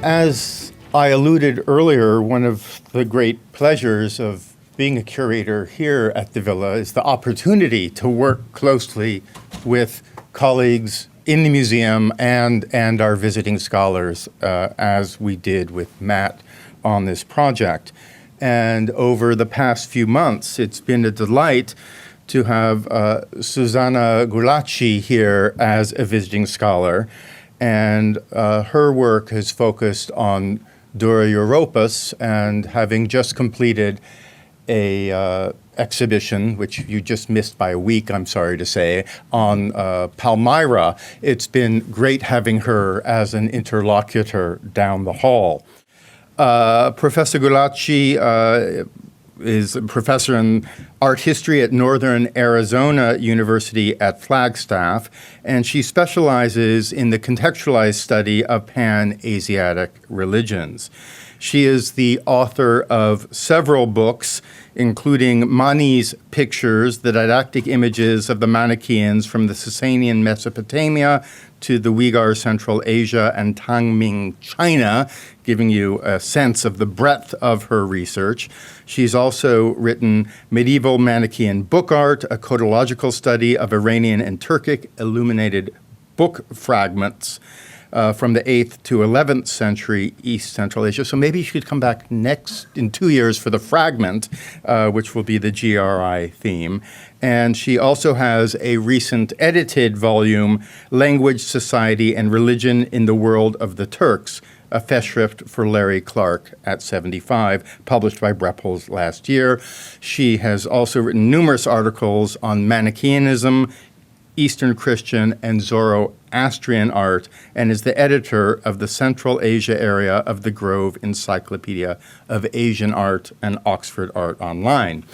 As I alluded earlier, one of the great pleasures of being a curator here at the Villa is the opportunity to work closely with colleagues in the museum and our visiting scholars, as we did with Matt on this project. And over the past few months, it's been a delight to have Zsuzsanna Gulácsi here as a visiting scholar. And her work has focused on Dura Europos, and having just completed a exhibition, which you just missed by a week, I'm sorry to say, on Palmyra. It's been great having her as an interlocutor down the hall. Professor Gulácsi is a professor in art history at Northern Arizona University at Flagstaff, and she specializes in the contextualized study of Pan-Asiatic religions. She is the author of several books, including Mani's Pictures, the didactic images of the Manichaeans from the Sasanian Mesopotamia to the Uyghur Central Asia and Tangming China, giving you a sense of the breadth of her research. She's also written Medieval Manichaean Book Art, a codological study of Iranian and Turkic illuminated book fragments from the 8th to 11th century East Central Asia. So maybe you should come back next in 2 years for the fragment, which will be the GRI theme. And she also has a recent edited volume, Language, Society, and Religion in the World of the Turks, a festschrift for Larry Clark at 75, published by Brepols last year. She has also written numerous articles on Manichaeanism, Eastern Christian, and Zoroastrian art, and is the editor of the Central Asia area of the Grove Encyclopedia of Asian Art and Oxford Art Online.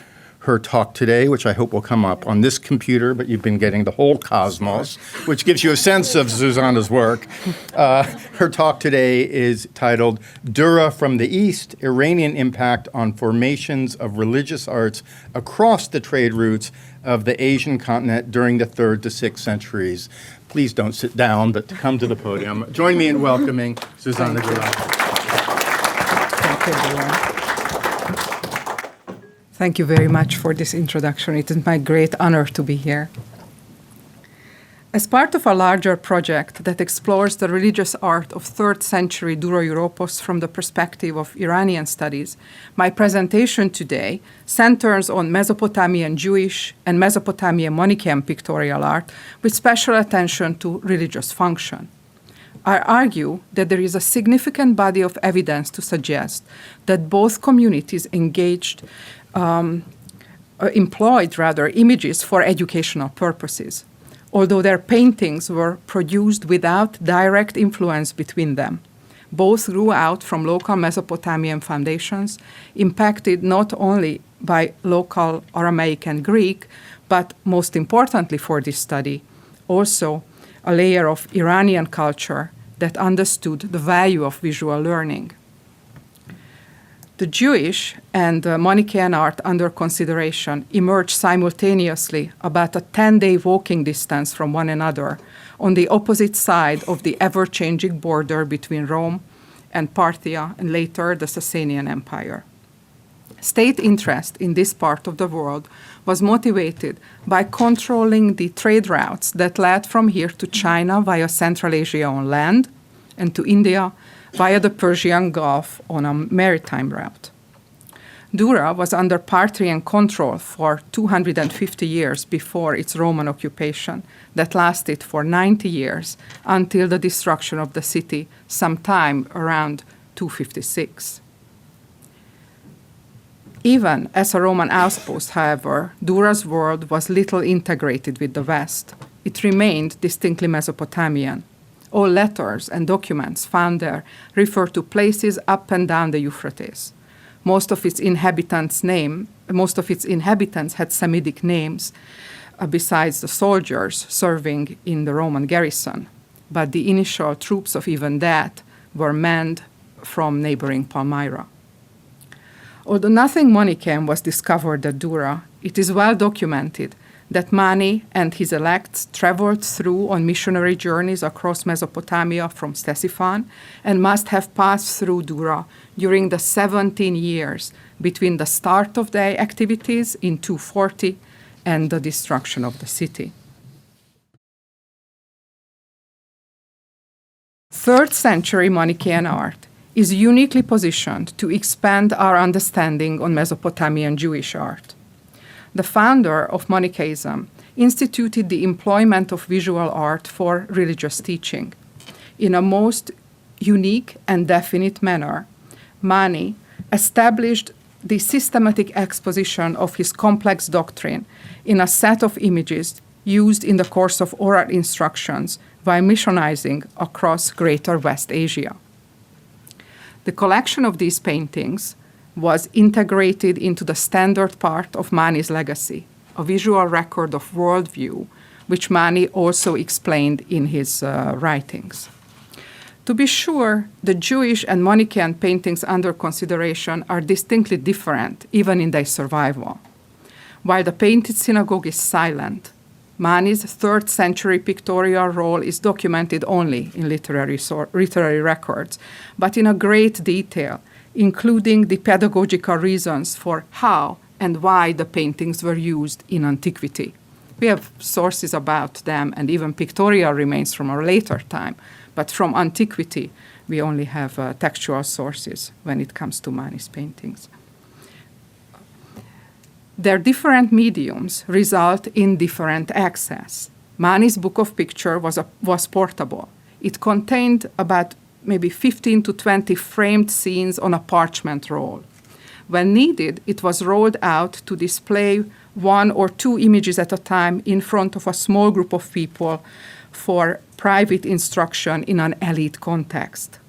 Her talk today, which I hope will come up on this computer, but you've been getting the whole cosmos, which gives you a sense of Zsuzsanna's work. Her talk today is titled Dura from the East, Iranian Impact on Formations of Religious Arts Across the Trade Routes of the Asian Continent During the 3rd to 6th Centuries. Please don't sit down, but come to the podium. Join me in welcoming Zsuzsanna Gulácsi. Thank you, everyone. Thank you very much for this introduction. It is my great honor to be here. As part of a larger project that explores the religious art of 3rd century Dura Europos from the perspective of Iranian studies, my presentation today centers on Mesopotamian Jewish and Mesopotamian Manichaean pictorial art with special attention to religious function. I argue that there is a significant body of evidence to suggest that both communities employed images for educational purposes, although their paintings were produced without direct influence between them. Both grew out from local Mesopotamian foundations, impacted not only by local Aramaic and Greek, but most importantly for this study, also a layer of Iranian culture that understood the value of visual learning. The Jewish and Manichaean art under consideration emerged simultaneously about a 10-day walking distance from one another on the opposite side of the ever-changing border between Rome and Parthia and later the Sasanian Empire. State interest in this part of the world was motivated by controlling the trade routes that led from here to China via Central Asia on land and to India via the Persian Gulf on a maritime route. Dura was under Parthian control for 250 years before its Roman occupation that lasted for 90 years until the destruction of the city sometime around 256. Even as a Roman outpost, however, Dura's world was little integrated with the West. It remained distinctly Mesopotamian. All letters and documents found there refer to places up and down the Euphrates. Most of its inhabitants had Semitic names, besides the soldiers serving in the Roman garrison. But the initial troops of even that were manned from neighboring Palmyra. Although nothing Manichaean was discovered at Dura, it is well documented that Mani and his elects traveled through on missionary journeys across Mesopotamia from Ctesiphon and must have passed through Dura during the 17 years between the start of their activities in 240 and the destruction of the city. 3rd century Manichaean art is uniquely positioned to expand our understanding on Mesopotamian Jewish art. The founder of Manichaeism instituted the employment of visual art for religious teaching. In a most unique and definite manner, Mani established the systematic exposition of his complex doctrine in a set of images used in the course of oral instructions while missionizing across Greater West Asia. The collection of these paintings was integrated into the standard part of Mani's legacy, a visual record of worldview, which Mani also explained in his writings. To be sure, the Jewish and Manichaean paintings under consideration are distinctly different, even in their survival. While the painted synagogue is silent, Mani's 3rd century pictorial role is documented only in literary records, but in a great detail, including the pedagogical reasons for how and why the paintings were used in antiquity. We have sources about them and even pictorial remains from a later time, but from antiquity we only have textual sources when it comes to Mani's paintings. Their different mediums result in different access. Mani's book of picture was portable. It contained about maybe 15 to 20 framed scenes on a parchment roll. When needed, it was rolled out to display 1 or 2 images at a time in front of a small group of people for private instruction in an elite context.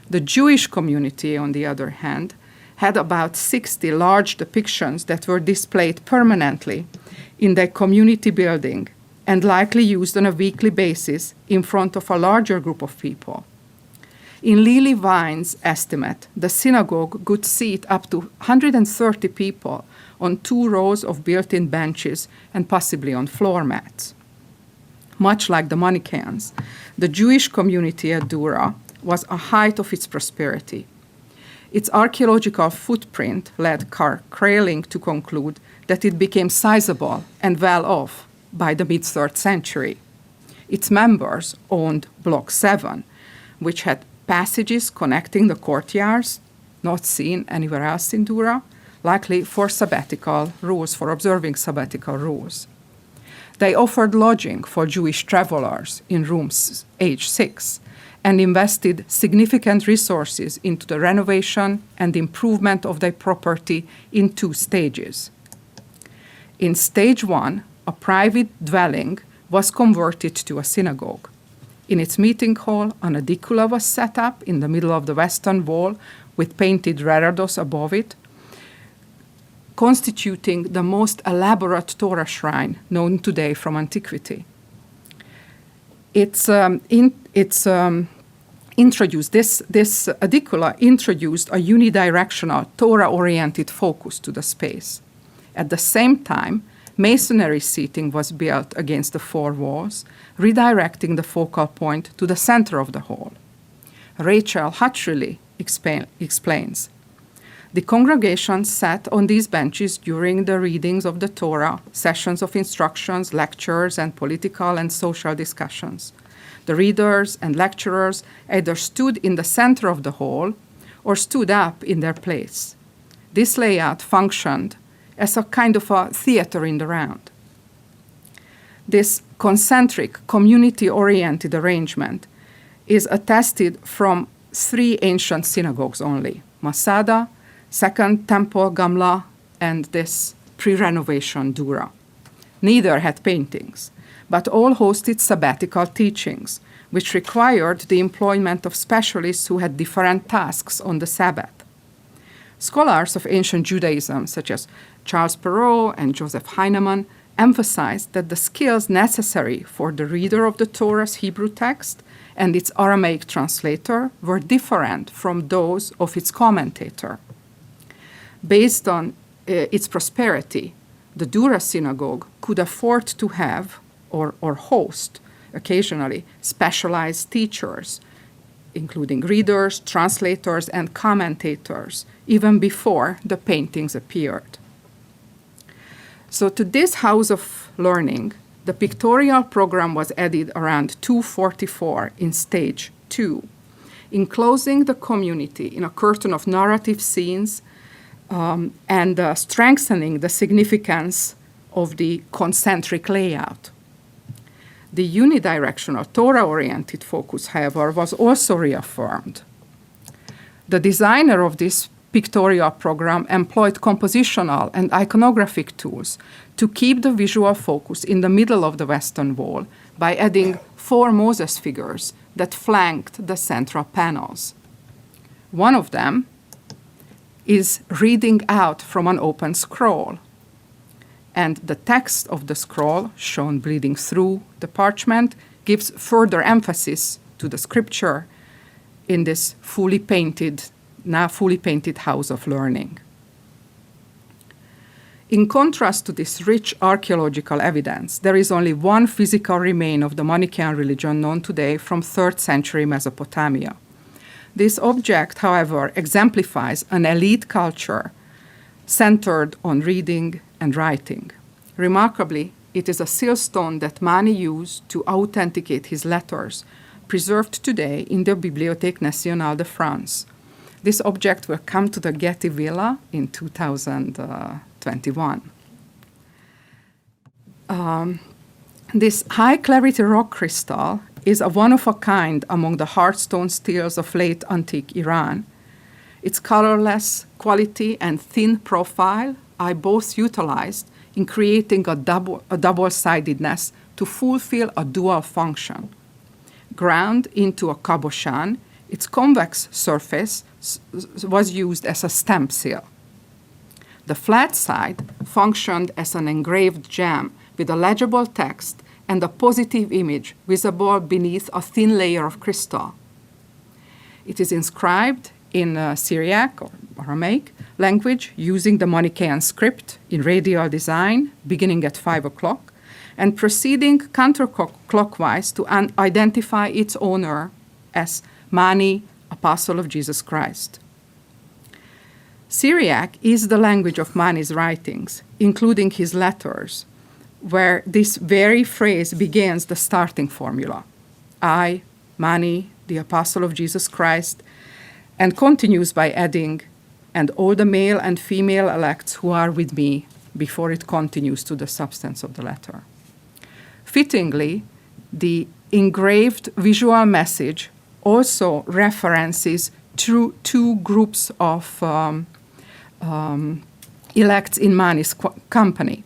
The Jewish community, on the other hand, had about 60 large depictions that were displayed permanently in their community building and likely used on a weekly basis in front of a larger group of people. In Lily Vine's estimate, the synagogue could seat up to 130 people on 2 rows of built-in benches and possibly on floor mats. Much like the Manichaeans, the Jewish community at Dura was a height of its prosperity. Its archaeological footprint led Carl Kraling to conclude that it became sizable and well off by the mid-3rd century. Its members owned Block 7, which had passages connecting the courtyards, not seen anywhere else in Dura, likely for sabbatical rules, for observing sabbatical rules. They offered lodging for Jewish travelers in rooms H6 and invested significant resources into the renovation and improvement of their property in 2 stages. In stage 1, a private dwelling was converted to a synagogue. In its meeting hall, an edicula was set up in the middle of the western wall with painted reredos above it, constituting the most elaborate Torah shrine known today from antiquity. This edicula introduced a unidirectional, Torah-oriented focus to the space. At the same time, masonry seating was built against the 4 walls, redirecting the focal point to the center of the hall. Rachel Hutchley explains, the congregation sat on these benches during the readings of the Torah, sessions of instructions, lectures, and political and social discussions. The readers and lecturers either stood in the center of the hall or stood up in their place. This layout functioned as a kind of a theater in the round. This concentric, community-oriented arrangement is attested from 3 ancient synagogues only, Masada, Second Temple Gamla, and this pre-renovation Dura. Neither had paintings, but all hosted sabbatical teachings, which required the employment of specialists who had different tasks on the Sabbath. Scholars of ancient Judaism, such as Charles Perrault and Joseph Heinemann, emphasized that the skills necessary for the reader of the Torah's Hebrew text and its Aramaic translator were different from those of its commentator. Based on its prosperity, The Dura synagogue could afford to have or host occasionally specialized teachers, including readers, translators, and commentators, even before the paintings appeared. So to this house of learning, the pictorial program was added around 244 in stage 2, enclosing the community in a curtain of narrative scenes and strengthening the significance of the concentric layout. The unidirectional Torah-oriented focus, however, was also reaffirmed. The designer of this pictorial program employed compositional and iconographic tools to keep the visual focus in the middle of the western wall by adding 4 Moses figures that flanked the central panels. One of them is reading out from an open scroll, and the text of the scroll, shown bleeding through the parchment, gives further emphasis to the scripture in this now fully painted house of learning. In contrast to this rich archaeological evidence, there is only one physical remain of the Manichaean religion known today from 3rd century Mesopotamia. This object, however, exemplifies an elite culture centered on reading and writing. Remarkably, it is a siltstone that Mani used to authenticate his letters, preserved today in the Bibliothèque Nationale de France. This object will come to the Getty Villa in 2021. This high-clarity rock crystal is a one-of-a-kind among the hardstone steels of late antique Iran. Its colorless quality and thin profile are both utilized in creating a double-sidedness to fulfill a dual function. Ground into a cabochon, its convex surface was used as a stamp seal. The flat side functioned as an engraved gem with a legible text and a positive image visible beneath a thin layer of crystal. It is inscribed in Syriac or Aramaic language using the Manichaean script in radial design, beginning at 5 o'clock, and proceeding counterclockwise to identify its owner as Mani, Apostle of Jesus Christ. Syriac is the language of Mani's writings, including his letters, where this very phrase begins the starting formula. I, Mani, the Apostle of Jesus Christ, and continues by adding, and all the male and female elects who are with me, before it continues to the substance of the letter. Fittingly, the engraved visual message also references two groups of elects in Mani's company.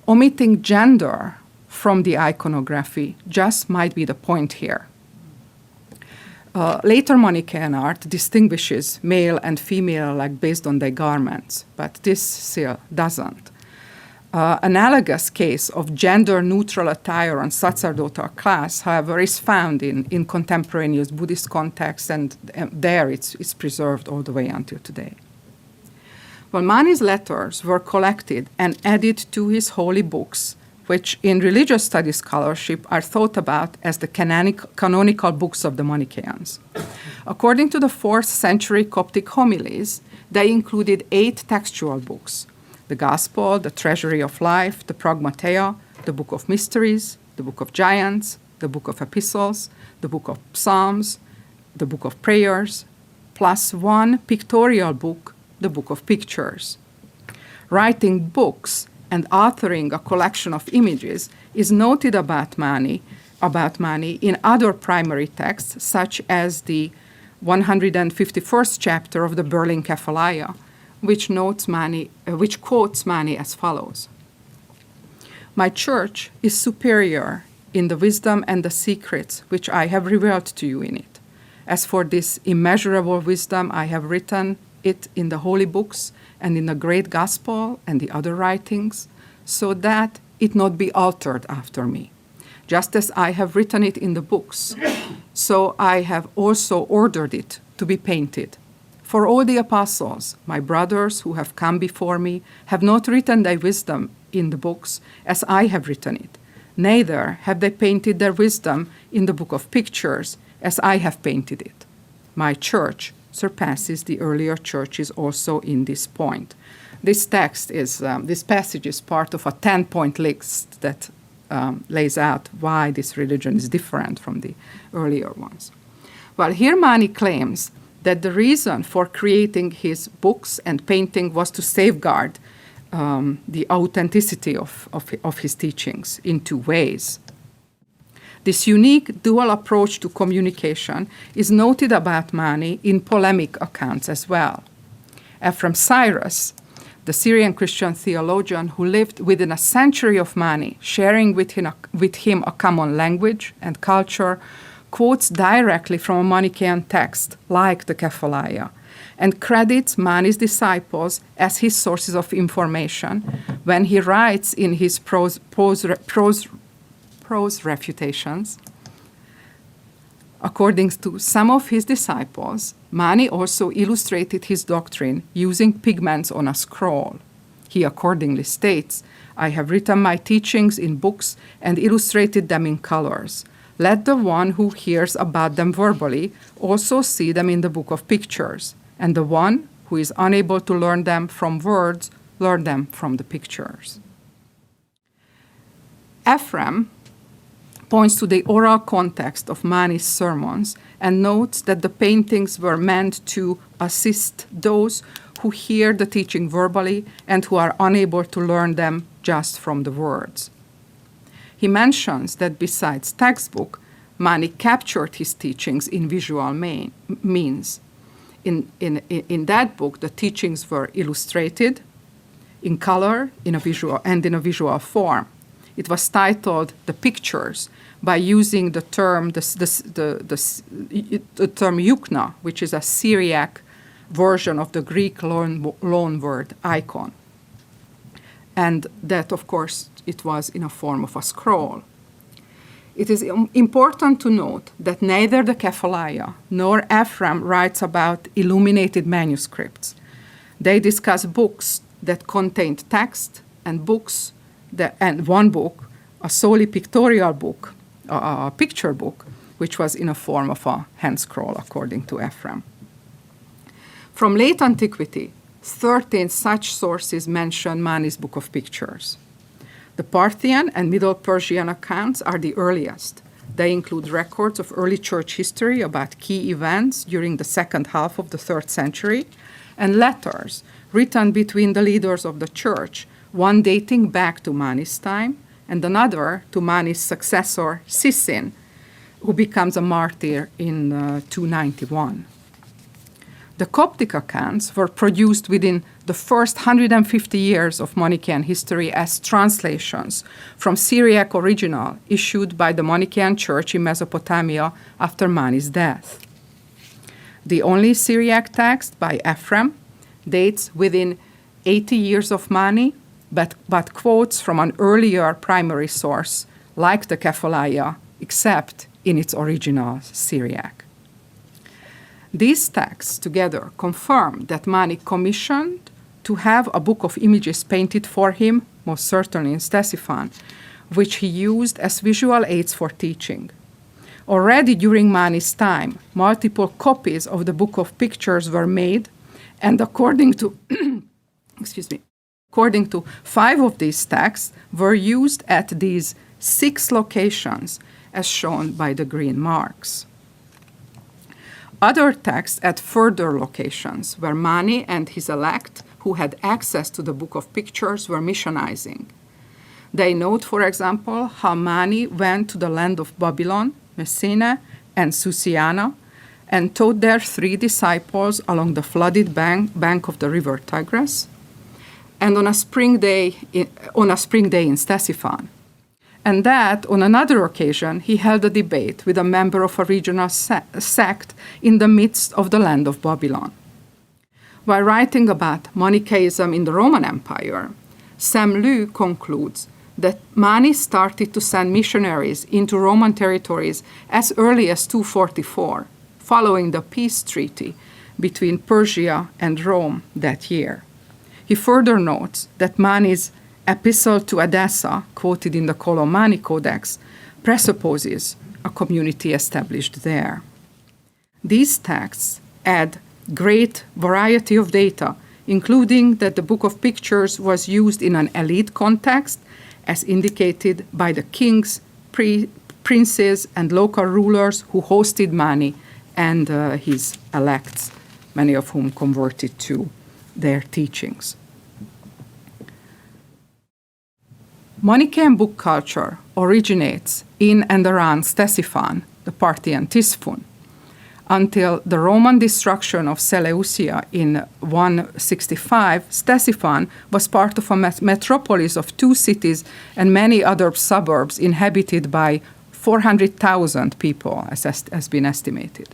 Omitting gender from the iconography just might be the point here. Later Manichaean art distinguishes male and female alike based on their garments, but this still doesn't. Analogous case of gender-neutral attire on sacerdotal class, however, is found in contemporaneous Buddhist context, and there it's preserved all the way until today. Well, Mani's letters were collected and added to his holy books, which in religious studies scholarship are thought about as the canonical books of the Manichaeans. According to the 4th century Coptic homilies, they included 8 textual books: the Gospel, the Treasury of Life, the Pragmateia, the Book of Mysteries, the Book of Giants, the Book of Epistles, the Book of Psalms, the Book of Prayers, plus 1 pictorial book, the Book of Pictures. Writing books and authoring a collection of images is noted about Mani in other primary texts, such as the 151st chapter of the Berlin Kephalaia, which quotes Mani as follows: "My church is superior in the wisdom and the secrets which I have revealed to you in it. As for this immeasurable wisdom, I have written it in the holy books and in the great gospel and the other writings, so that it not be altered after me. Just as I have written it in the books, so I have also ordered it to be painted. For all the apostles, my brothers who have come before me, have not written their wisdom in the books as I have written it. Neither have they painted their wisdom in the book of pictures as I have painted it. My church surpasses the earlier churches also in this point. This passage is part of a 10-point list that lays out why this religion is different from the earlier ones. Well, here Mani claims that the reason for creating his books and painting was to safeguard the authenticity of his teachings in two ways. This unique dual approach to communication is noted about Mani in polemic accounts as well. Ephraim Cyrus, the Syrian Christian theologian who lived within a century of Mani, sharing with him a common language and culture, quotes directly from a Manichaean text, like the Kephalaia, and credits Mani's disciples as his sources of information when he writes in his prose refutations. According to some of his disciples, Mani also illustrated his doctrine using pigments on a scroll. He accordingly states, I have written my teachings in books and illustrated them in colors. Let the one who hears about them verbally also see them in the book of pictures, and the one who is unable to learn them from words, learn them from the pictures. Ephraim points to the oral context of Mani's sermons and notes that the paintings were meant to assist those who hear the teaching verbally and who are unable to learn them just from the words. He mentions that besides textbook, Mani captured his teachings in visual means. In that book, the teachings were illustrated in color, in a visual form. It was titled "The Pictures" by using the term yukna, which is a Syriac version of the Greek loan word icon. And that, of course, it was in a form of a scroll. It is important to note that neither the Kephalaia nor Ephraim writes about illuminated manuscripts. They discuss books that contained text and one book, a solely pictorial book, a picture book, which was in a form of a hand scroll, according to Ephraim. From late antiquity, 13 such sources mention Mani's book of pictures. The Parthian and Middle Persian accounts are the earliest. They include records of early church history about key events during the second half of the 3rd century, and letters written between the leaders of the church, one dating back to Mani's time and another to Mani's successor, Sisin, who becomes a martyr in 291. The Coptic accounts were produced within the first 150 years of Manichaean history as translations from Syriac original issued by the Manichaean Church in Mesopotamia after Mani's death. The only Syriac text by Ephraim dates within 80 years of Mani, but quotes from an earlier primary source, like the Kephalaia, except in its original Syriac. These texts together confirm that Mani commissioned to have a book of images painted for him, most certainly in Ctesiphon, which he used as visual aids for teaching. Already during Mani's time, multiple copies of the book of pictures were made, and according to 5 of these texts were used at these 6 locations, as shown by the green marks. Other texts at further locations where Mani and his elect, who had access to the book of pictures, were missionizing. They note, for example, how Mani went to the land of Babylon, Messina, and Susiana, and taught their 3 disciples along the flooded bank of the river Tigris, and on a spring day in Ctesiphon. And that, on another occasion, he held a debate with a member of a regional sect in the midst of the land of Babylon. While writing about Manichaeism in the Roman Empire, Sam Liu concludes that Mani started to send missionaries into Roman territories as early as 244, following the peace treaty between Persia and Rome that year. He further notes that Mani's epistle to Edessa, quoted in the Colomani Codex, presupposes a community established there. These texts add great variety of data, including that the Book of Pictures was used in an elite context, as indicated by the kings, princes, and local rulers who hosted Mani and his elects, many of whom converted to their teachings. Manichaean book culture originates in and around Ctesiphon, the Parthian Tisphun, until the Roman destruction of Seleucia in 165. Ctesiphon was part of a metropolis of 2 cities and many other suburbs inhabited by 400,000 people, as has been estimated.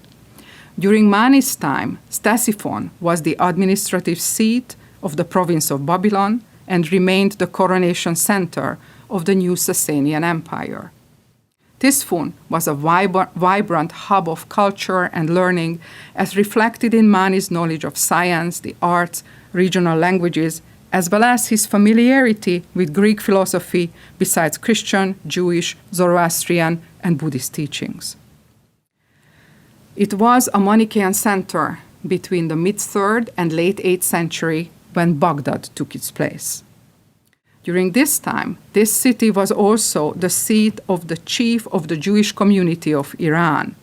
During Mani's time, Ctesiphon was the administrative seat of the province of Babylon and remained the coronation center of the new Sasanian Empire. Tisphun was a vibrant hub of culture and learning, as reflected in Mani's knowledge of science, the arts, regional languages, as well as his familiarity with Greek philosophy besides Christian, Jewish, Zoroastrian, and Buddhist teachings. It was a Manichaean center between the mid-3rd and late 8th century when Baghdad took its place. During this time, this city was also the seat of the chief of the Jewish community of Iran,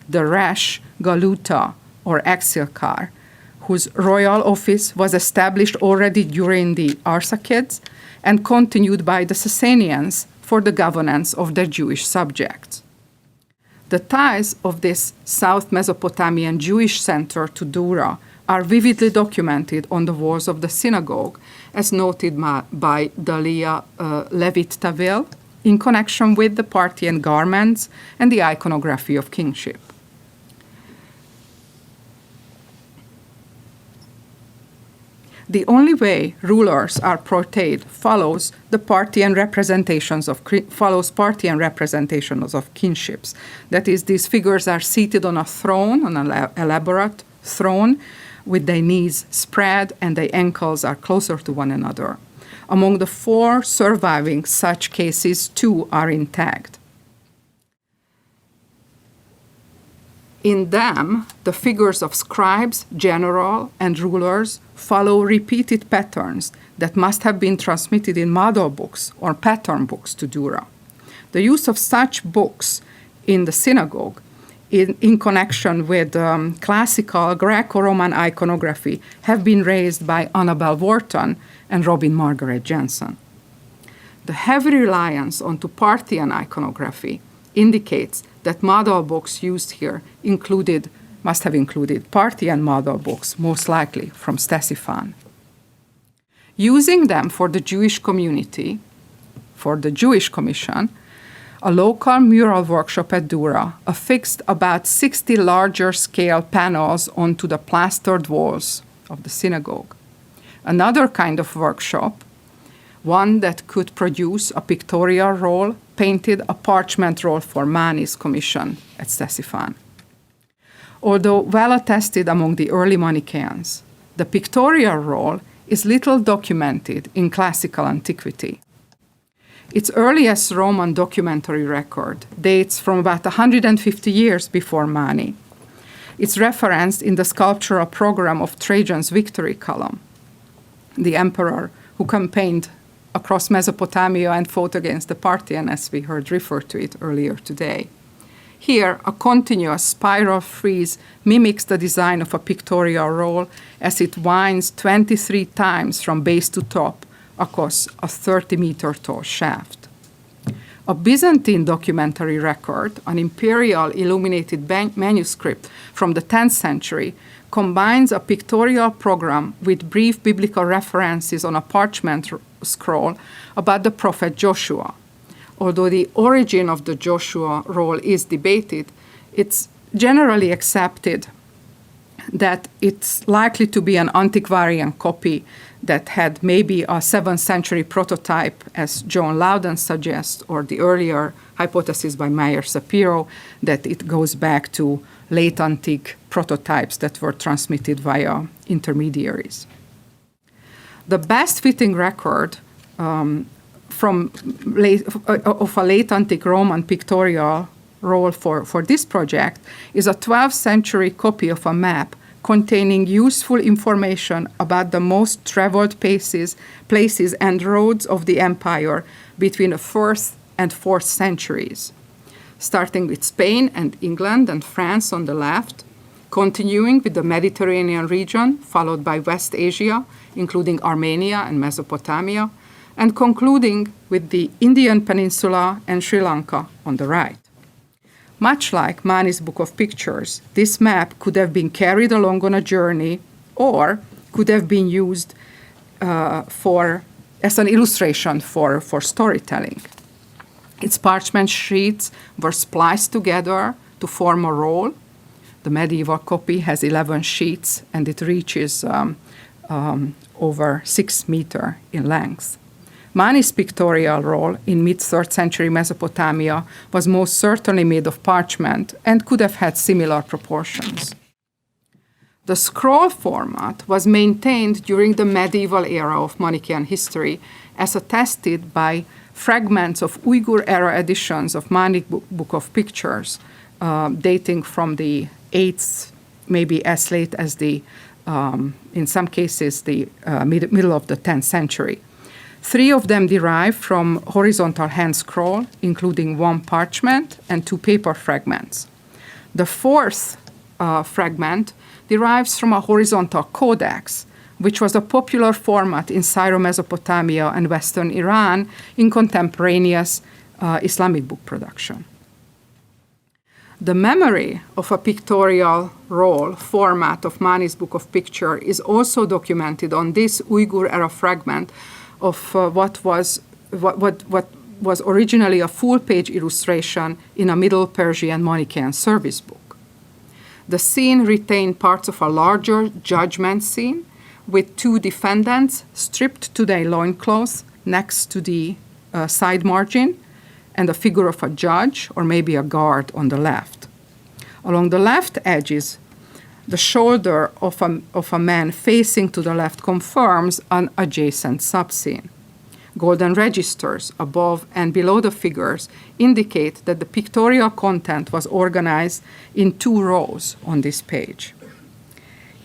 the Resh Galuta, or Exilkar, whose royal office was established already during the Arsacids and continued by the Sasanians for the governance of their Jewish subjects. The ties of this South Mesopotamian Jewish center to Dura are vividly documented on the walls of the synagogue, as noted by Dalia Levitt-Tavil, in connection with the Parthian garments and the iconography of kingship. The only way rulers are portrayed follows Parthian representations of kinships. That is, these figures are seated on a throne, on an elaborate throne, with their knees spread and their ankles are closer to one another. Among the 4 surviving such cases, 2 are intact. In them, the figures of scribes, general, and rulers follow repeated patterns that must have been transmitted in model books or pattern books to Dura. The use of such books in the synagogue in connection with classical Greco-Roman iconography have been raised by Annabel Wharton and Robin Margaret Jensen. The heavy reliance on Parthian iconography indicates that model books used here must have included Parthian model books, most likely from Ctesiphon. Using them for the Jewish community, for the Jewish Commission, a local mural workshop at Dura affixed about 60 larger-scale panels onto the plastered walls of the synagogue. Another kind of workshop, one that could produce a pictorial roll, painted a parchment roll for Mani's commission at Ctesiphon. Although well attested among the early Manichaeans, the pictorial roll is little documented in classical antiquity. Its earliest Roman documentary record dates from about 150 years before Mani. It's referenced in the sculptural program of Trajan's victory column, the emperor who campaigned across Mesopotamia and fought against the Parthian, as we heard referred to it earlier today. Here, a continuous spiral frieze mimics the design of a pictorial roll as it winds 23 times from base to top across a 30-meter tall shaft. A Byzantine documentary record, an imperial illuminated manuscript from the 10th century, combines a pictorial program with brief biblical references on a parchment scroll about the prophet Joshua. Although the origin of the Joshua roll is debated, it's generally accepted that it's likely to be an antiquarian copy that had maybe a 7th century prototype, as John Loudon suggests, or the earlier hypothesis by Meyer Sapiro that it goes back to late antique prototypes that were transmitted via intermediaries. The best fitting record of a late antique Roman pictorial roll for this project is a 12th century copy of a map containing useful information about the most traveled places and roads of the empire between the 1st and 4th centuries, starting with Spain and England and France on the left, continuing with the Mediterranean region, followed by West Asia, including Armenia and Mesopotamia, and concluding with the Indian Peninsula and Sri Lanka on the right. Much like Mani's Book of Pictures, this map could have been carried along on a journey or could have been used as an illustration for storytelling. Its parchment sheets were spliced together to form a roll. The medieval copy has 11 sheets and it reaches over 6 meters in length. Mani's pictorial roll in mid-3rd century Mesopotamia was most certainly made of parchment and could have had similar proportions. The scroll format was maintained during the medieval era of Manichaean history, as attested by fragments of Uyghur-era editions of Mani's Book of Pictures, dating from the 8th, maybe as late as in some cases, the middle of the 10th century. 3 of them derive from horizontal hand scroll, including 1 parchment and 2 paper fragments. The 4th fragment derives from a horizontal codex, which was a popular format in Syro-Mesopotamia and Western Iran in contemporaneous Islamic book production. The memory of a pictorial roll format of Mani's Book of Picture is also documented on this Uyghur-era fragment of what was originally a full-page illustration in a Middle Persian Manichaean service book. The scene retained parts of a larger judgment scene with 2 defendants stripped to their loincloths next to the side margin and a figure of a judge or maybe a guard on the left. Along the left edges, the shoulder of a man facing to the left confirms an adjacent subscene. Golden registers above and below the figures indicate that the pictorial content was organized in 2 rows on this page.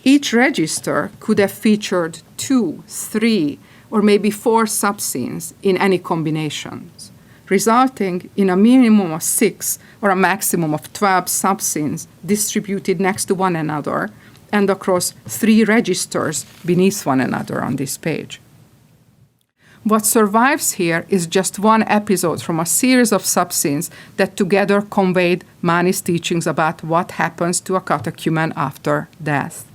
Each register could have featured 2, 3, or maybe 4 subscenes in any combinations, resulting in a minimum of 6 or a maximum of 12 subscenes distributed next to one another and across 3 registers beneath one another on this page. What survives here is just one episode from a series of subscenes that together conveyed Mani's teachings about what happens to a catechumen after death,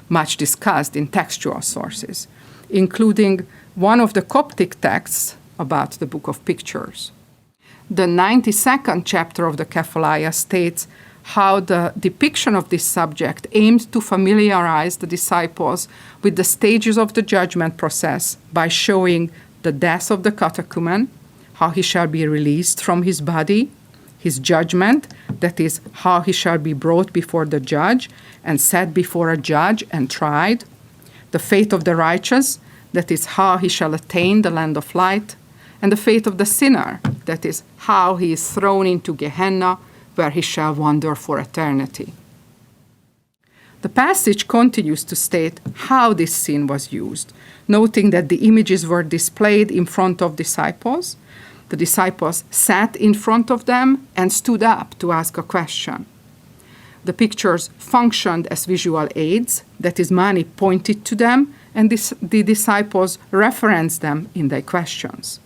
much discussed in textual sources, including one of the Coptic texts about the Book of Pictures. The 92nd chapter of the Kephaliah states how the depiction of this subject aimed to familiarize the disciples with the stages of the judgment process by showing the death of the catechumen, how he shall be released from his body, his judgment, that is, how he shall be brought before the judge and set before a judge and tried, the fate of the righteous, that is, how he shall attain the land of light, and the fate of the sinner, that is, how he is thrown into Gehenna, where he shall wander for eternity. The passage continues to state how this scene was used, noting that the images were displayed in front of disciples. The disciples sat in front of them and stood up to ask a question. The pictures functioned as visual aids, that is, Mani pointed to them, and the disciples referenced them in their questions.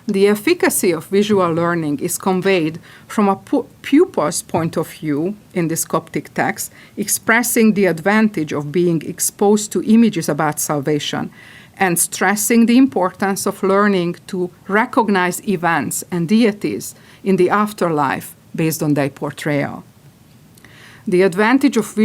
The efficacy of visual learning is conveyed from a pupil's point of view in this Coptic text, expressing the advantage of being exposed to images about salvation and stressing the importance of learning to recognize events and deities in the afterlife based on their portrayal. The advantage of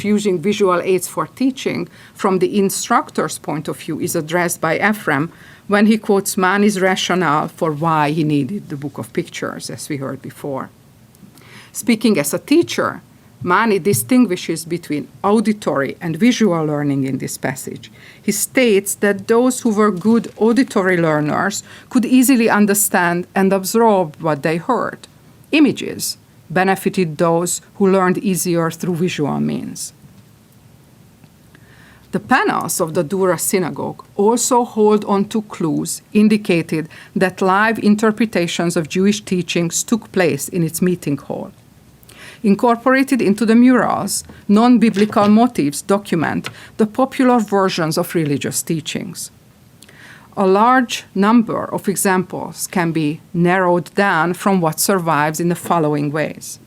using visual aids for teaching from the instructor's point of view is addressed by Ephraim when he quotes Mani's rationale for why he needed the Book of Pictures, as we heard before. Speaking as a teacher, Mani distinguishes between auditory and visual learning in this passage. He states that those who were good auditory learners could easily understand and absorb what they heard. Images benefited those who learned easier through visual means. The panels of the Dura synagogue also hold on to clues indicated that live interpretations of Jewish teachings took place in its meeting hall. Incorporated into the murals, non-biblical motifs document the popular versions of religious teachings. A large number of examples can be narrowed down from what survives in the following ways.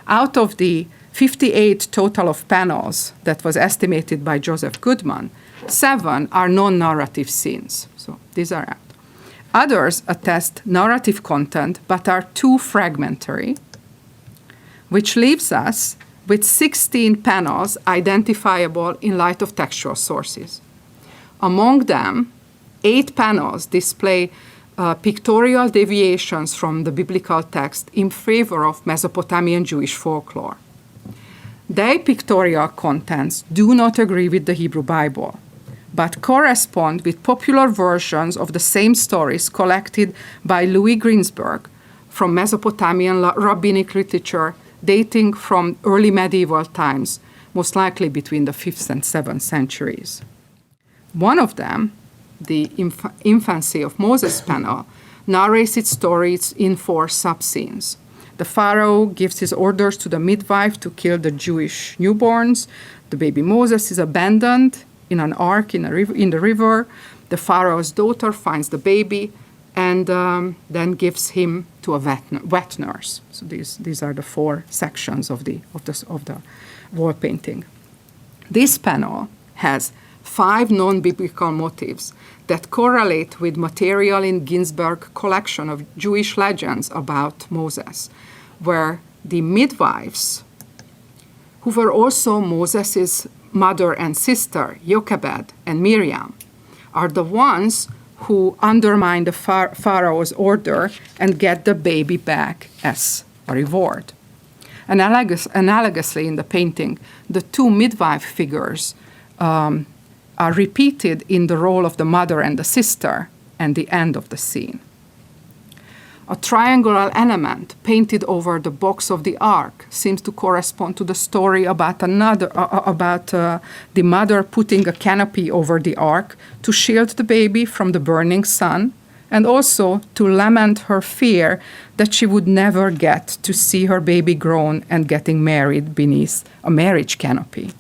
Out of the 58 total of panels that was estimated by Joseph Goodman, 7 are non-narrative scenes. So these are out. Others attest narrative content but are too fragmentary, which leaves us with 16 panels identifiable in light of textual sources. Among them, 8 panels display pictorial deviations from the biblical text in favor of Mesopotamian Jewish folklore. Their pictorial contents do not agree with the Hebrew Bible, but correspond with popular versions of the same stories collected by Louis Greensburg from Mesopotamian rabbinic literature dating from early medieval times, most likely between the 5th and 7th centuries. One of them, the Infancy of Moses panel, narrates its stories in 4 sub-scenes. The Pharaoh gives his orders to the midwife to kill the Jewish newborns. The baby Moses is abandoned in an ark in the river. The Pharaoh's daughter finds the baby and then gives him to a wet nurse. So these are the 4 sections of the wall painting. This panel has 5 non-biblical motifs that correlate with material in Ginsberg's collection of Jewish legends about Moses, where the midwives, who were also Moses' mother and sister, Jochebed and Miriam, are the ones who undermine the Pharaoh's order and get the baby back as a reward. Analogously in the painting, the 2 midwife figures are repeated in the role of the mother and the sister and the end of the scene. A triangular element painted over the box of the ark seems to correspond to the story about the mother putting a canopy over the ark to shield the baby from the burning sun, and also to lament her fear that she would never get to see her baby grown and getting married beneath a marriage canopy.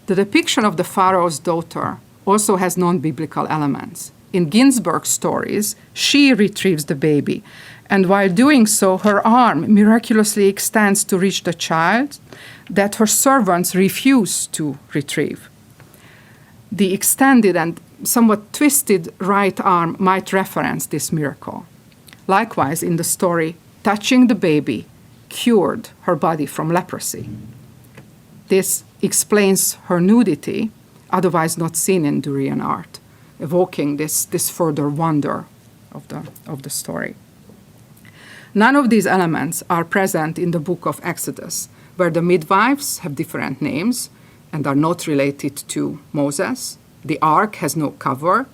The depiction of the Pharaoh's daughter also has non-biblical elements. In Ginsberg's stories, she retrieves the baby, and while doing so, her arm miraculously extends to reach the child that her servants refuse to retrieve. The extended and somewhat twisted right arm might reference this miracle. Likewise, in the story, touching the baby cured her body from leprosy. This explains her nudity, otherwise not seen in Durian art, evoking this further wonder of the story. None of these elements are present in the book of Exodus, where the midwives have different names and are not related to Moses. The ark has no cover.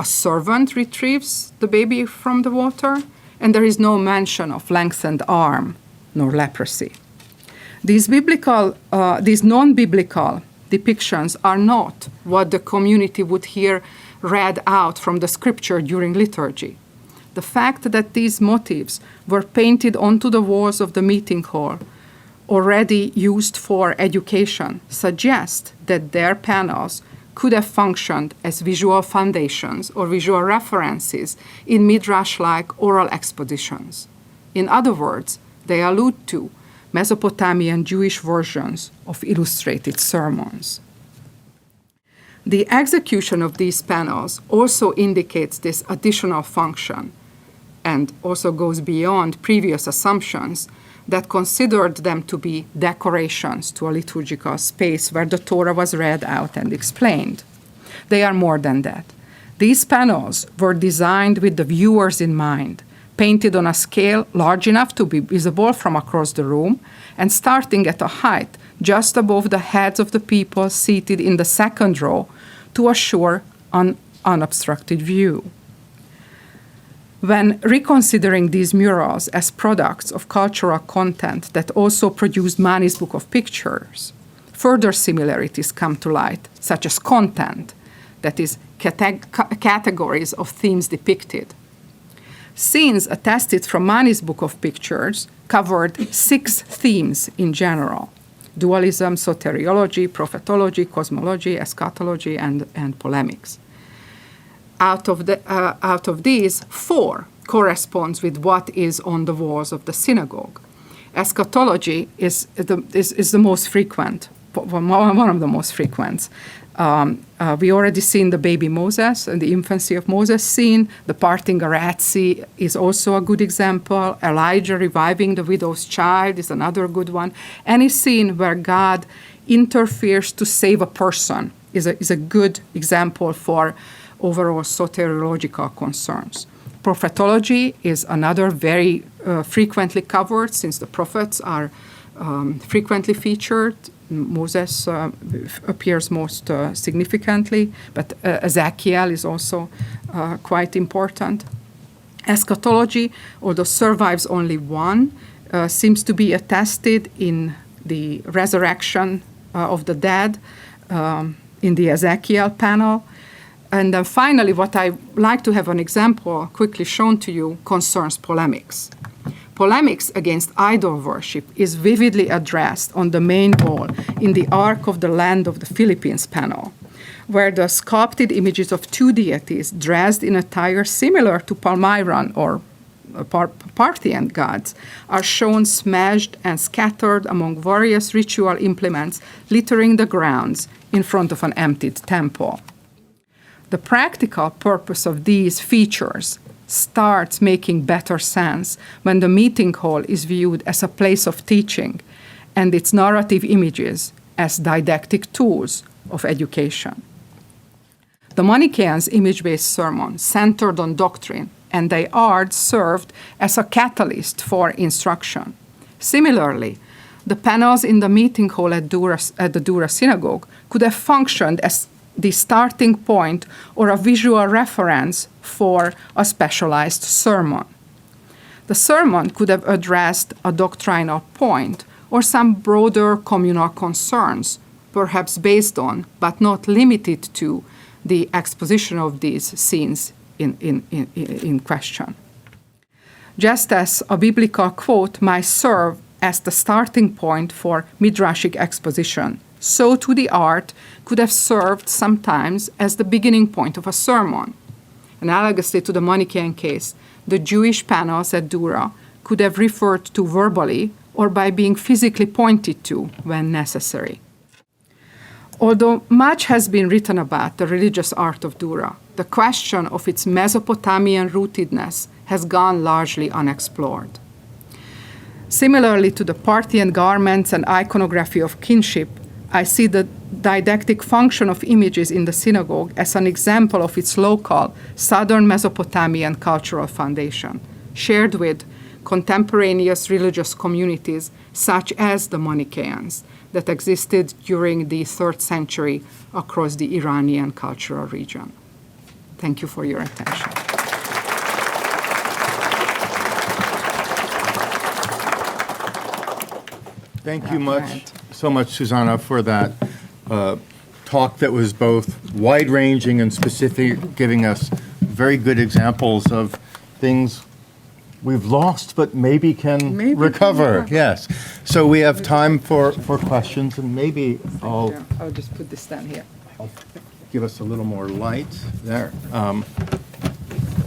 A servant retrieves the baby from the water, and there is no mention of lengthened arm nor leprosy. These non-biblical depictions are not what the community would hear read out from the scripture during liturgy. The fact that these motifs were painted onto the walls of the meeting hall, already used for education, suggests that their panels could have functioned as visual foundations or visual references in midrash-like oral expositions. In other words, they allude to Mesopotamian Jewish versions of illustrated sermons. The execution of these panels also indicates this additional function and also goes beyond previous assumptions that considered them to be decorations to a liturgical space where the Torah was read out and explained. They are more than that. These panels were designed with the viewers in mind, painted on a scale large enough to be visible from across the room, and starting at a height just above the heads of the people seated in the second row to assure an unobstructed view. When reconsidering these murals as products of cultural content that also produced Mani's Book of Pictures, further similarities come to light, such as content, that is, categories of themes depicted. Scenes attested from Mani's Book of Pictures covered 6 themes in general: dualism, soteriology, prophetology, cosmology, eschatology, and polemics. Out of these, 4 corresponds with what is on the walls of the synagogue. Eschatology is the most frequent, one of the most frequent. We already seen the baby Moses and the infancy of Moses scene. The parting a Red Sea is also a good example. Elijah reviving the widow's child is another good one. Any scene where God interferes to save a person is a good example for overall soteriological concerns. Prophetology is another very frequently covered, since the prophets are frequently featured. Moses appears most significantly, but Ezekiel is also quite important. Eschatology, although survives only one, seems to be attested in the resurrection of the dead in the Ezekiel panel. And then finally, what I like to have an example quickly shown to you concerns polemics. Polemics against idol worship is vividly addressed on the main wall in the Ark of the Land of the Philippines panel, where the sculpted images of 2 deities dressed in attire similar to Palmyran or Parthian gods are shown smashed and scattered among various ritual implements littering the grounds in front of an emptied temple. The practical purpose of these features starts making better sense when the meeting hall is viewed as a place of teaching and its narrative images as didactic tools of education. The Manichaeans' image-based sermon centered on doctrine, and they art served as a catalyst for instruction. Similarly, the panels in the meeting hall at the Dura synagogue could have functioned as the starting point or a visual reference for a specialized sermon. The sermon could have addressed a doctrinal point or some broader communal concerns, perhaps based on, but not limited to, the exposition of these scenes in question. Just as a biblical quote might serve as the starting point for midrashic exposition, so too the art could have served sometimes as the beginning point of a sermon. Analogously to the Manichaean case, the Jewish panels at Dura could have referred to verbally or by being physically pointed to when necessary. Although much has been written about the religious art of Dura, the question of its Mesopotamian rootedness has gone largely unexplored. Similarly to the Parthian garments and iconography of kinship, I see the didactic function of images in the synagogue as an example of its local southern Mesopotamian cultural foundation, shared with contemporaneous religious communities such as the Manichaeans that existed during the 3rd century across the Iranian cultural region. Thank you for your attention. Thank you so much, Zsuzsanna, for that talk that was both wide-ranging and specific, giving us very good examples of things we've lost but maybe can recover. Yes. So we have time for questions, and maybe I'll just put this down here. give us a little more light there.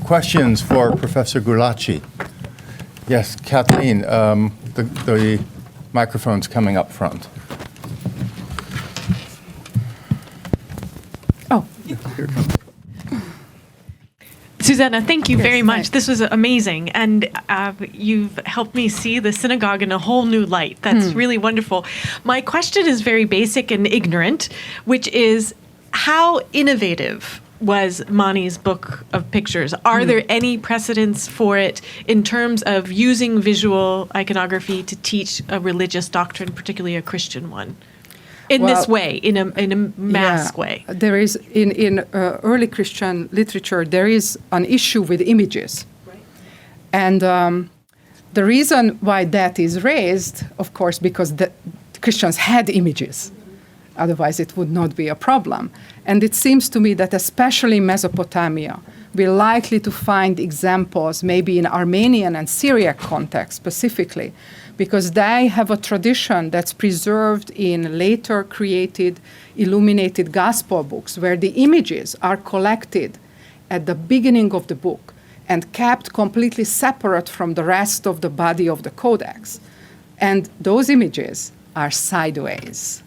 Questions for Professor Gulácsi? Yes, Kathleen, the microphone's coming up front. Oh, here it comes. Zsuzsanna, thank you very much. thanks. This was amazing, and you've helped me see the synagogue in a whole new light. That's really wonderful. My question is very basic and ignorant, which is how innovative was Mani's book of pictures. Are there any precedents for it in terms of using visual iconography to teach a religious doctrine, particularly a Christian one, in this way, in a mass way? There is in early Christian literature there is an issue with images, and the reason why that is raised, of course, because the Christians had images. Otherwise, it would not be a problem. And it seems to me that especially in Mesopotamia, we're likely to find examples, maybe in Armenian and Syriac context specifically, because they have a tradition that's preserved in later created illuminated gospel books, where the images are collected at the beginning of the book and kept completely separate from the rest of the body of the codex. And those images are sideways,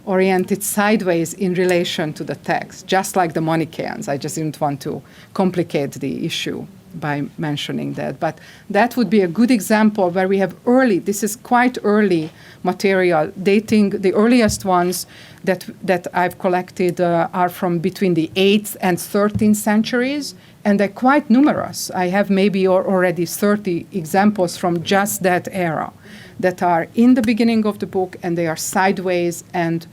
oriented sideways in relation to the text, just like the Manichaeans. I just didn't want to complicate the issue by mentioning that. But that would be a good example where we have this is quite early material, dating the earliest ones that I've collected are from between the 8th and 13th centuries, and they're quite numerous. I have maybe already 30 examples from just that era that are in the beginning of the book, and they are sideways, and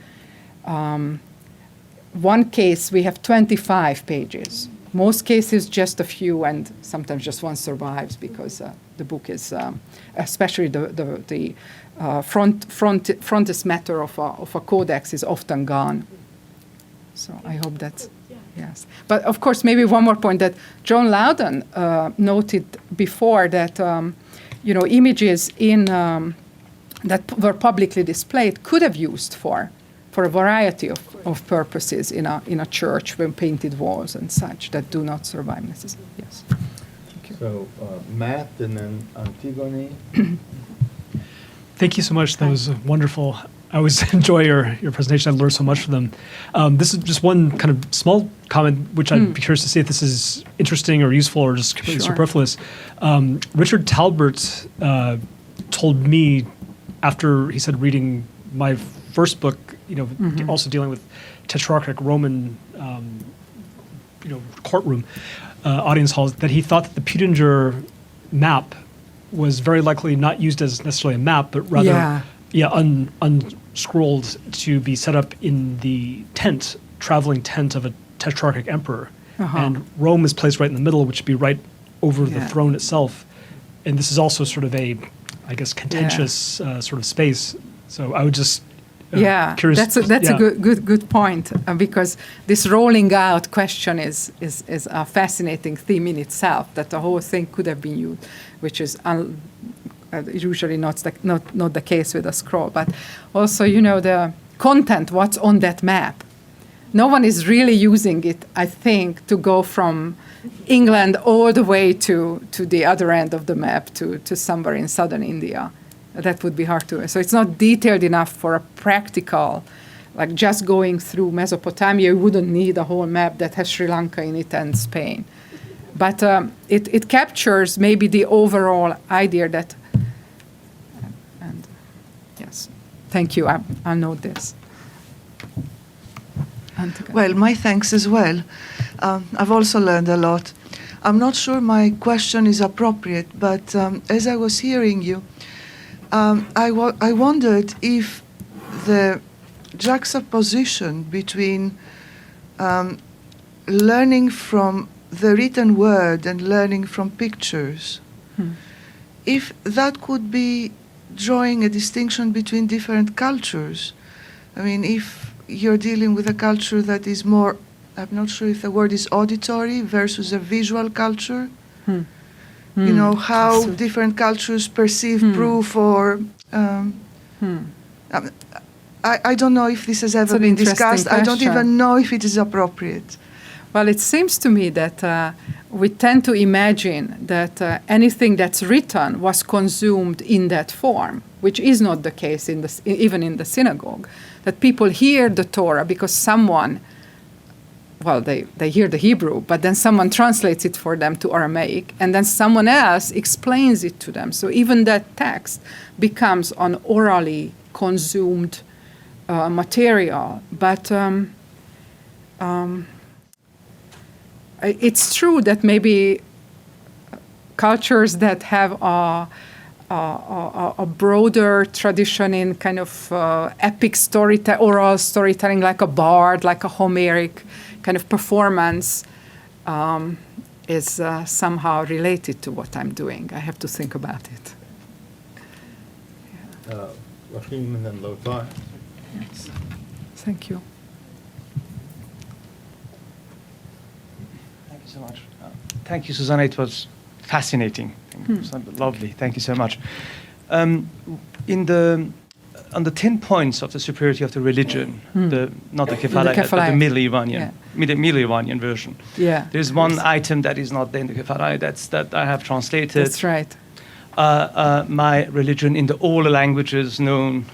one case we have 25 pages. Most cases just a few, and sometimes just one survives because the book is, especially the frontis matter of a codex is often gone. So I hope that's, yes. But of course, maybe one more point that John Loudon noted before that, images that were publicly displayed could have used for a variety of purposes in a church with painted walls and such that do not survive necessarily. Yes. Thank you. So math and then Antigone. Thank you so much. That was wonderful. I always enjoy your presentation. I learned so much from them. This is just one kind of small comment, which I'd be curious to see if this is interesting or useful or just completely superfluous. Richard Talbert told me after he said reading my first book, also dealing with tetrarchic Roman, courtroom audience halls, that he thought that the Peutinger map was very likely not used as necessarily a map, but rather, unscrolled to be set up in the traveling tent of a tetrarchic emperor. And Rome is placed right in the middle, which would be right over the throne itself. And this is also sort of a, I guess, contentious sort of space. So I would just curious. That's a good point because this rolling out question is a fascinating theme in itself. That the whole thing could have been used, which is usually not the case with a scroll. But also, the content, what's on that map. No one is really using it, I think, to go from England all the way to the other end of the map to somewhere in southern India. That would be hard to. So it's not detailed enough for a practical, like just going through Mesopotamia. You wouldn't need a whole map that has Sri Lanka in it and Spain. But it captures maybe the overall idea that. And yes, thank you. I'll note this. Well, my thanks as well. I've also learned a lot. I'm not sure my question is appropriate, but as I was hearing you, I wondered if the juxtaposition between learning from the written word and learning from pictures, if that could be drawing a distinction between different cultures. I mean, if you're dealing with a culture that is more, I'm not sure if the word is auditory versus a visual culture. How different cultures perceive proof or... I don't know if this has ever been discussed. I don't even know if it is appropriate. Well, it seems to me that we tend to imagine that anything that's written was consumed in that form, which is not the case even in the synagogue. That people hear the Torah because someone, they hear the Hebrew, but then someone translates it for them to Aramaic, and then someone else explains it to them. So even that text becomes an orally consumed material. But it's true that maybe cultures that have a broader tradition in kind of epic oral storytelling, like a bard, like a Homeric kind of performance, is somehow related to what I'm doing. I have to think about it. Rahim and then Lothar. Yes. Thank you. Thank you so much. Thank you, Zsuzsanna. It was fascinating. It was lovely. Thank you so much. On the 10 points of the superiority of the religion, not the Kefalai, but the Middle Iranian, Middle Iranian version. Yeah. There's one item that is not there in the Kefalai. That I have translated. That's right. My religion in all the languages known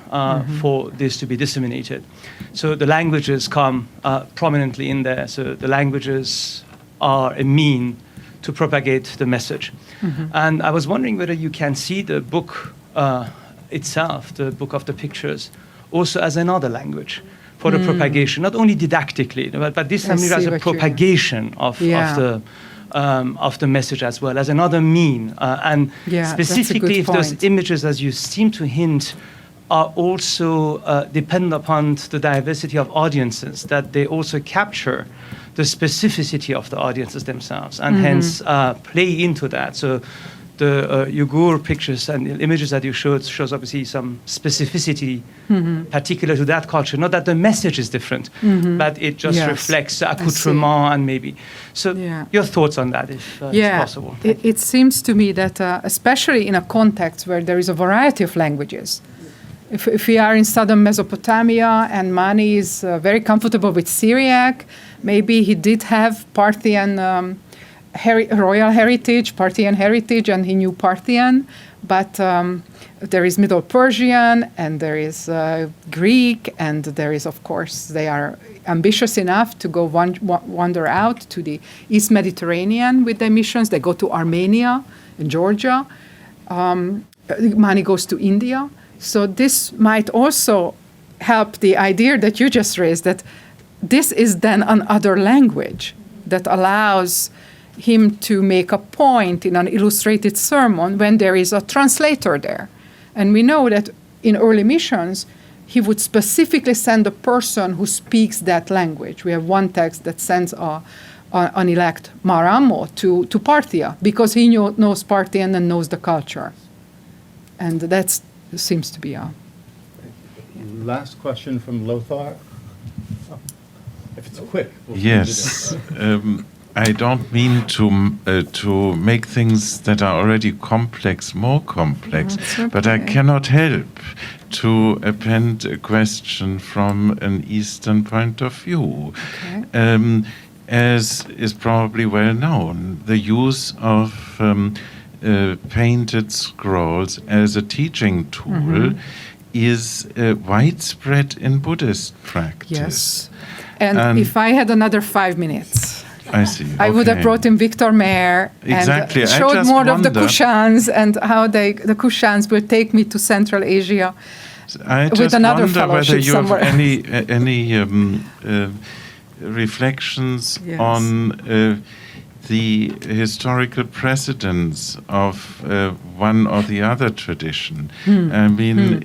for this to be disseminated. So the languages come prominently in there. So the languages are a mean to propagate the message. And I was wondering whether you can see the book itself, the book of the pictures, also as another language for the propagation, not only didactically, but this time as a propagation of the message as well, as another mean. And specifically if those images, as you seem to hint, are also dependent upon the diversity of audiences, that they also capture the specificity of the audiences themselves, and hence play into that. So the Uyghur pictures and images that you showed shows obviously some specificity particular to that culture. Not that the message is different, but it just reflects the accoutrement and maybe. So your thoughts on that, if it's possible. It seems to me that especially in a context where there is a variety of languages, if we are in southern Mesopotamia and Mani is very comfortable with Syriac, maybe he did have Parthian royal heritage, Parthian heritage, and he knew Parthian, but there is Middle Persian, and there is Greek, and there is, of course, they are ambitious enough to go wander out to the East Mediterranean with their missions. They go to Armenia and Georgia. Mani goes to India. So this might also help the idea that you just raised, that this is then another language that allows him to make a point in an illustrated sermon when there is a translator there. And we know that in early missions, he would specifically send a person who speaks that language. We have one text that sends an elect Maramo to Parthia because he knows Parthian and knows the culture. And that seems to be a... Last question from Lothar. If it's quick. Yes. I don't mean to make things that are already complex more complex, but I cannot help to append a question from an Eastern point of view. Okay. As is probably well known, the use of painted scrolls as a teaching tool is widespread in Buddhist practice. Yes. And if I had another 5 minutes... I see. I would have brought in Victor Mayer and showed more of the Kushans and how the Kushans will take me to Central Asia with another fellowship somewhere. I just wonder whether you have any reflections on the historical precedence of one or the other tradition. I mean,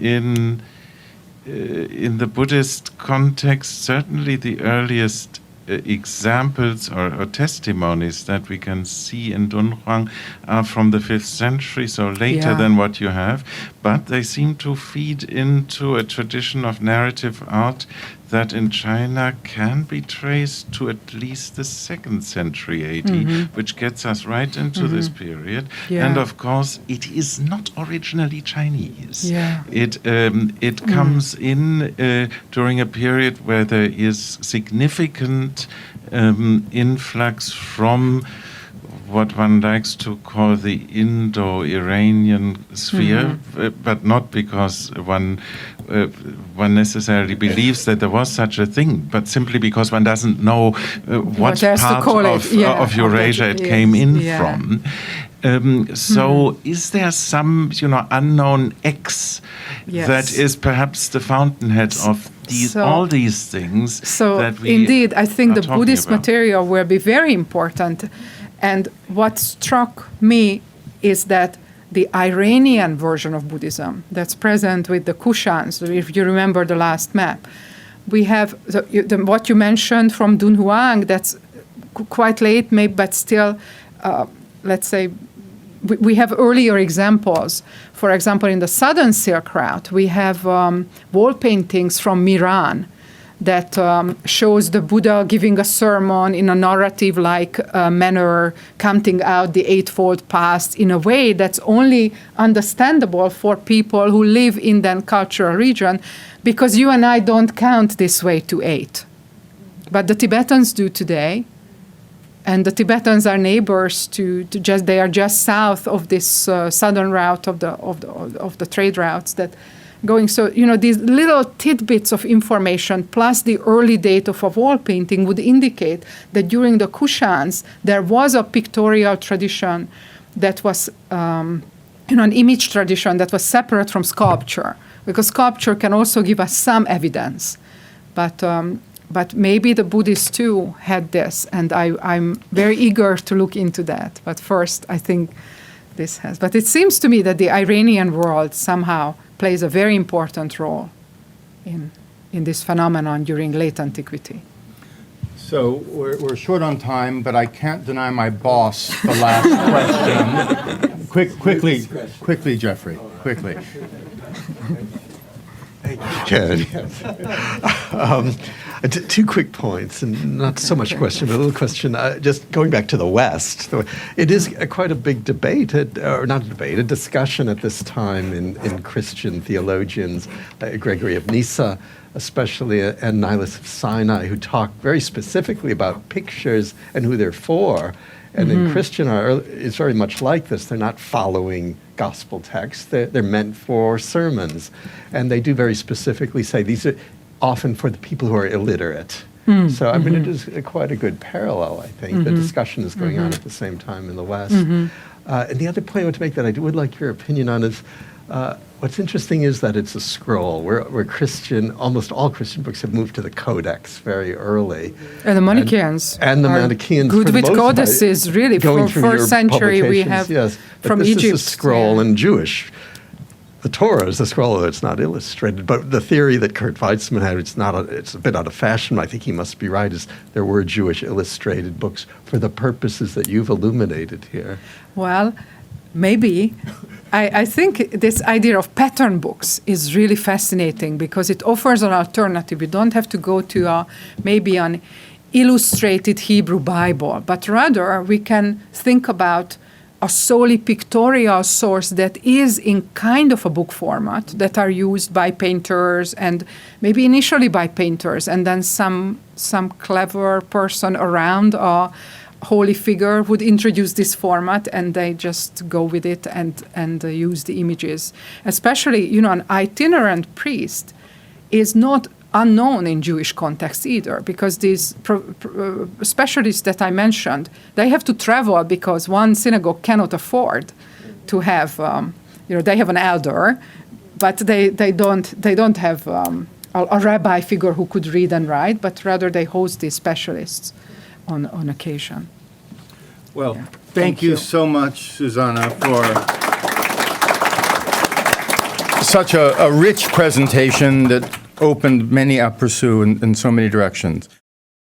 in the Buddhist context, certainly the earliest examples or testimonies that we can see in Dunhuang are from the 5th century, so later than what you have, but they seem to feed into a tradition of narrative art that in China can be traced to at least the 2nd century AD, which gets us right into this period. And of course, it is not originally Chinese. It comes in during a period where there is significant influx from what one likes to call the Indo-Iranian sphere, but not because one one necessarily believes that there was such a thing, but simply because one doesn't know what else to part call it, of Eurasia it came in yeah. from. So is there some, unknown X Yes. that is perhaps the fountainhead of all these things So that we indeed, I think are the talking Buddhist about? material will be very important. And what struck me is that the Iranian version of Buddhism that's present with the Kushans, if you remember the last map, we have what you mentioned from Dunhuang, that's quite late, maybe, but still, let's say, we have earlier examples. For example, in the southern Silk Route, we have wall paintings from Miran that shows the Buddha giving a sermon in a narrative-like manner, counting out the Eightfold Path in a way that's only understandable for people who live in that cultural region, because you and I don't count this way to 8. But the Tibetans do today. And the Tibetans are neighbors they are just south of this southern route of the trade routes that going. So, these little tidbits of information plus the early date of a wall painting would indicate that during the Kushans, there was a pictorial tradition that was, an image tradition that was separate from sculpture, because sculpture can also give us some evidence. But maybe the Buddhists too had this, and I'm very eager to look into that. But first, I think this has. But it seems to me that the Iranian world somehow plays a very important role in this phenomenon during late antiquity. So we're short on time, but I can't deny my boss the last question. Quickly, Jeffrey, quickly. Good. Two quick points, and not so much a question, but a little question. Just going back to the West, it is quite a big debate, or not a debate, a discussion at this time in Christian theologians, Gregory of Nyssa, especially, and Nihilus of Sinai, who talk very specifically about pictures and who they're for. And in Christian, it's very much like this. They're not following gospel texts. They're meant for sermons. And they do very specifically say these are often for the people who are illiterate. So, I mean, it is quite a good parallel, I think. The discussion is going on at the same time in the West. And the other point I want to make that I would like your opinion on is, what's interesting is that it's a scroll. Where almost all Christian books have moved to the Codex very early. And the Manichaeans. And the Manichaeans. Good for the with most part, codices, really. going For through your first century, we have yes. But from this Egypt. is a scroll yeah. in Jewish. The Torah is a scroll, although it's not illustrated. But the theory that Kurt Weitzman had, it's a bit out of fashion, I think he must be right, is there were Jewish illustrated books for the purposes that you've illuminated here. Well, maybe. I think this idea of pattern books is really fascinating because it offers an alternative. You don't have to go to maybe an illustrated Hebrew Bible, but rather we can think about a solely pictorial source that is in kind of a book format that are used by painters and maybe initially by painters, and then some clever person around a holy figure would introduce this format and they just go with it and use the images. Especially, an itinerant priest is not unknown in Jewish context either, because these specialists that I mentioned, they have to travel because one synagogue cannot afford to have, they have an elder, but they don't have a rabbi figure who could read and write, but rather they host these specialists on occasion. Well, thank you so much, Zsuzsanna, for such a rich presentation that opened many aperçus in so many directions.